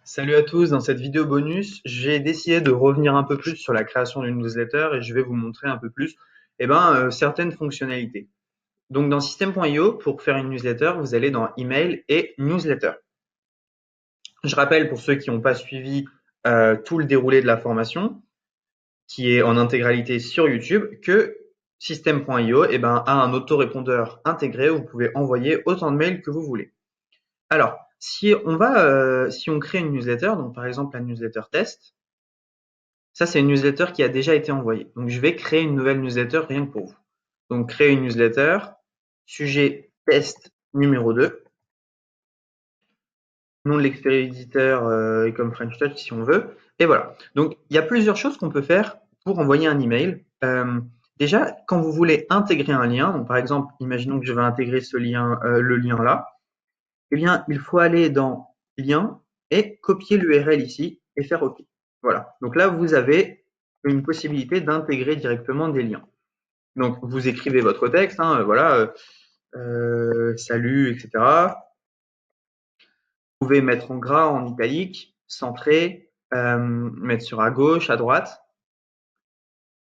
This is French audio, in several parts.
Salut à tous, dans cette vidéo bonus, j'ai décidé de revenir un peu plus sur la création d'une newsletter et je vais vous montrer un peu plus certaines fonctionnalités. Donc dans System.io, pour faire une newsletter, vous allez dans Email et Newsletter. Je rappelle pour ceux qui n'ont pas suivi tout le déroulé de la formation, qui est en intégralité sur YouTube, que System.io a un autorépondeur intégré où vous pouvez envoyer autant de mails que vous voulez. Alors, si on crée une newsletter, donc par exemple la newsletter test, ça c'est une newsletter qui a déjà été envoyée. Donc je vais créer une nouvelle newsletter rien que pour vous. Donc créer une newsletter, sujet test numéro 2, nom de l'expéditeur et comme French Touch si on veut. Et voilà. Donc il y a plusieurs choses qu'on peut faire pour envoyer un email. Déjà, quand vous voulez intégrer un lien, donc par exemple, imaginons que je vais intégrer ce lien, le lien là, eh bien, il faut aller dans Lien et copier l'URL ici et faire OK. Voilà. Donc là, vous avez une possibilité d'intégrer directement des liens. Donc, vous écrivez votre texte, salut, etc. Vous pouvez mettre en gras, en italique, centrer, mettre sur à gauche, à droite.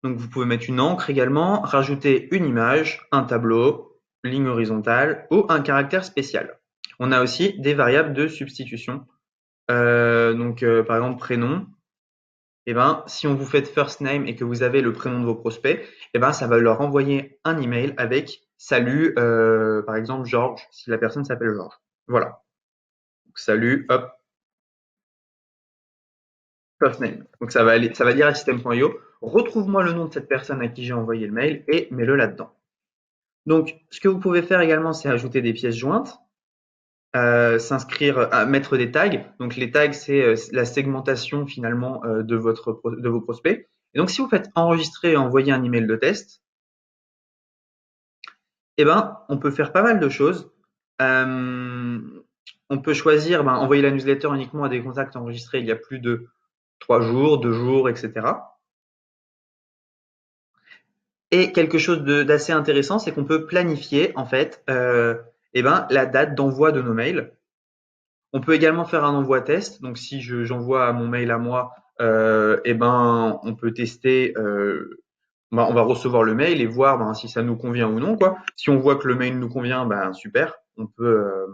Donc, vous pouvez mettre une encre également, rajouter une image, un tableau, ligne horizontale ou un caractère spécial. On a aussi des variables de substitution. Par exemple, prénom, si on vous fait first name et que vous avez le prénom de vos prospects, ça va leur envoyer un email avec salut, par exemple, Georges, si la personne s'appelle Georges. Voilà. Donc, salut, hop, first name. Donc, ça va dire à system.io, retrouve-moi le nom de cette personne à qui j'ai envoyé le mail et mets-le là-dedans. Donc, ce que vous pouvez faire également, c'est ajouter des pièces jointes. Mettre des tags. Donc les tags, c'est la segmentation finalement de vos prospects. Et donc si vous faites enregistrer et envoyer un email de test, on peut faire pas mal de choses. On peut choisir envoyer la newsletter uniquement à des contacts enregistrés il y a plus de 3 jours, 2 jours, etc. Et quelque chose d'assez intéressant, c'est qu'on peut planifier en fait la date d'envoi de nos mails. On peut également faire un envoi test. Donc, si j'envoie mon mail à moi, on peut tester. On va recevoir le mail et voir si ça nous convient ou non, quoi. Si on voit que le mail nous convient, super. On peut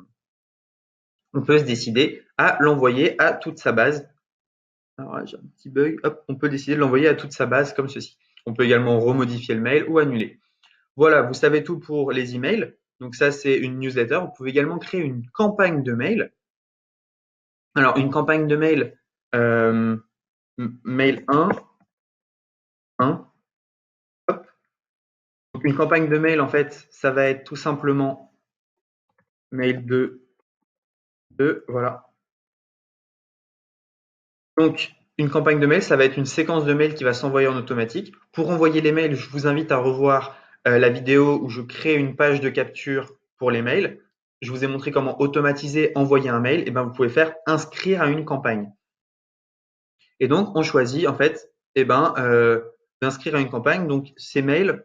se décider à l'envoyer à toute sa base. Alors, j'ai un petit bug. Hop, on peut décider de l'envoyer à toute sa base comme ceci. On peut également remodifier le mail ou annuler. Voilà, vous savez tout pour les emails. Donc ça, c'est une newsletter. Vous pouvez également créer une campagne de mail. Alors, une campagne de mail, mail 1, hop. Donc, une campagne de mail, en fait, ça va être tout simplement mail 2, 2, voilà. Donc, une campagne de mail, ça va être une séquence de mails qui va s'envoyer en automatique. Pour envoyer les mails, je vous invite à revoir la vidéo où je crée une page de capture pour les mails. Je vous ai montré comment automatiser, envoyer un mail. Et vous pouvez faire inscrire à une campagne. Et donc, on choisit en fait, d'inscrire à une campagne. Donc, ces mails,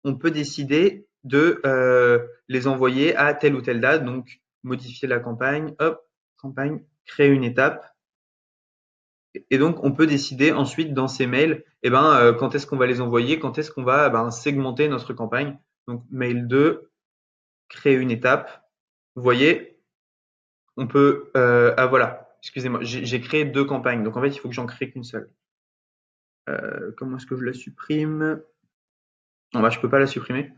on peut décider de les envoyer à telle ou telle date. Donc, modifier la campagne, hop, campagne, créer une étape. Et donc, on peut décider ensuite dans ces mails, quand est-ce qu'on va les envoyer, quand est-ce qu'on va segmenter notre campagne. Donc, mail 2, créer une étape. Vous voyez, on peut, voilà, excusez-moi, j'ai créé 2 campagnes. Donc, en fait, il faut que j'en crée qu'une seule. Comment est-ce que je la supprime? Non, je peux pas la supprimer.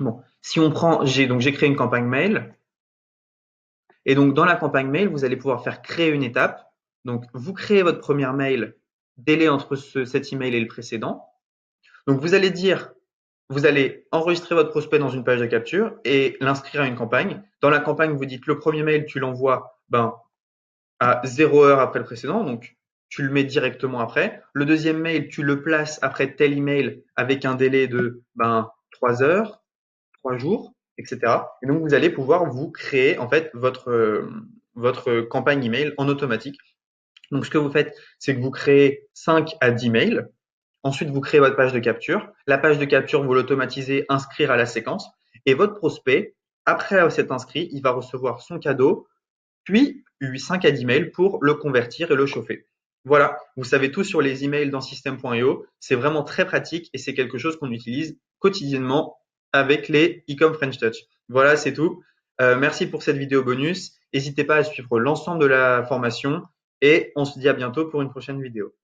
Bon, si on prend, j'ai créé une campagne mail. Et donc, dans la campagne mail, vous allez pouvoir faire créer une étape. Donc, vous créez votre première mail, délai entre cet email et le précédent. Donc, vous allez enregistrer votre prospect dans une page de capture et l'inscrire à une campagne. Dans la campagne, vous dites le premier mail, tu l'envoies à 0 heure après le précédent. Donc, tu le mets directement après. Le deuxième mail, tu le places après tel email avec un délai de 3 heures, 3 jours, etc. Et donc, vous allez pouvoir vous créer en fait votre campagne email en automatique. Donc, ce que vous faites, c'est que vous créez 5 à 10 mails. Ensuite, vous créez votre page de capture. La page de capture, vous l'automatisez, inscrire à la séquence. Et votre prospect, après s'être inscrit, il va recevoir son cadeau. Puis, 5 à 10 mails pour le convertir et le chauffer. Voilà, vous savez tout sur les emails dans System.io. C'est vraiment très pratique et c'est quelque chose qu'on utilise quotidiennement avec les e-com French Touch. Voilà, c'est tout. Merci pour cette vidéo bonus. N'hésitez pas à suivre l'ensemble de la formation et on se dit à bientôt pour une prochaine vidéo.